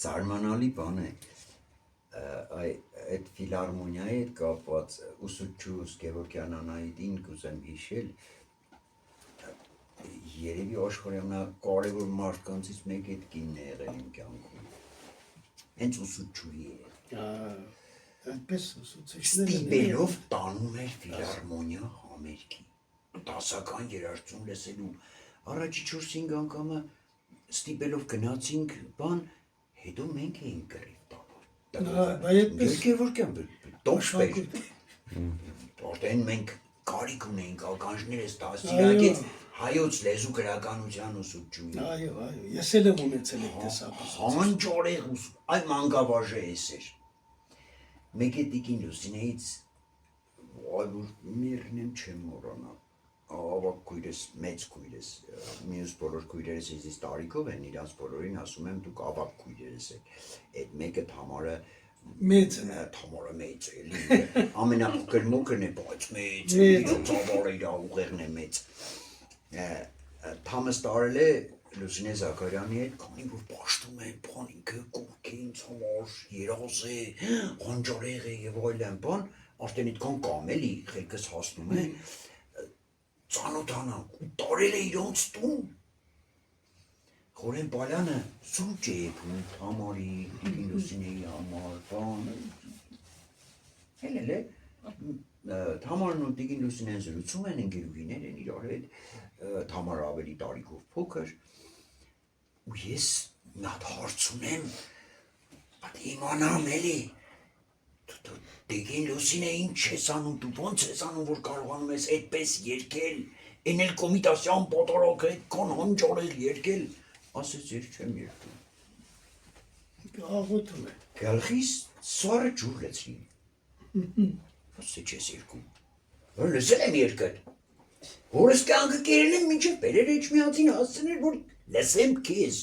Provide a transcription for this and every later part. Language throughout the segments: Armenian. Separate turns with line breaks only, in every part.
Զարմանալի բան է, այդ ֆիլհարմոնիայի հետ կապված ուսուցչուս Գևորգյան Անահիտին կուզեմ հիշել, երևի աշխարհի ամենակարևոր մարդկանցից մեկը այդ կինն է եղել իմ կյանքում, հենց ուսուցչուհի է,
Այդպես ուսուցիչներ
ստիպելով տանում էր ֆիլհարմոնիա համերգի, դասական երաժշտություն լսելու, առաջի 4-5 անգամը ստիպելով գնացինք բան, հետո մենք էինք կռիվ տալու, Գևորգյան, տոշպեր, արդեն մենք կարիք ունեինք ականջներ ես դաստիարակեց հայոց լեզու գրականության ուսուցչուհի,
Այո, ես էլ եմ ունեցել այդ տեսակ
հանճարեղ այ մանկավարժե ես էր, մեկ է տիկին Լուսինեից, այ որ միրն եմ չեմ մոռանա, ավակ քույրես, մեծ քույրես, մյուս բոլոր քույրերս իզիս տարիքով են, իրանց բոլորին ասում եմ դուք ավակ քույրերս եք, այդ մեկը Թամարը մեծ է, ամենափոքր մոքրն է, բայց մեծ է, ծավալը իր ուղեղն է մեծ, Թամս տարել է Լուսինե Զաքարյանի հետ, քանի որ պաշտում են, բան ինքը կողք է ինձ համար, երազ է, հանճարեղ է և այլն բան, արդեն այդքան կամ էլի, խելքս հասնում է, ծանոթանանք ու տարել է իրանց տուն, Խորեն Պալյանը սուրճ է եփում Թամարի, տիկին Լուսինեի համար, բան, էլ է, Թամարն ու տիկին Լուսինեն զրուցում են, ընկերուհիներ են իրար հետ, Թամարը ավելի տարիքով փոքր, ու ես մի հատ հարց ունեմ, բայց իմանամ էլի, տիկին Լուսինե ինչ ես անում, դու ոնց ես անում, որ կարողանում ես այդպես երգել, էն էլ Կոմիտասյան պատարագ այդքան հանճարեղ երգել, ասեց ես չեմ երգում,
աղոթում է,
գլխիս սառը ջուր լցրի, ասեց ես երգում, որ լսել եմ երգդ, հորս կյանքը կերել եմ մինչև բերեր Էջմիածին հասցնել, որ լսեմ քեզ,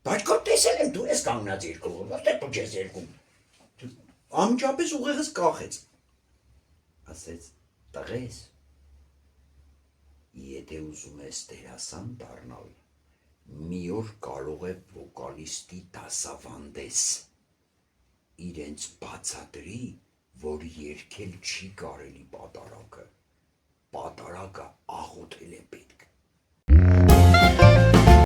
բայց կա տեսել եմ, դու ես կանգնած երգում, որտեղ դու չես երգում, անմիջապես ուղեղս կախեց, ասեց տղես, եթե ուզում ես դերասան դառնալ, մի օր կարող է վոկալիստի դասավանդես, իրենց բացատրի, որ երգել չի կարելի պատարագը աղոթել է պետք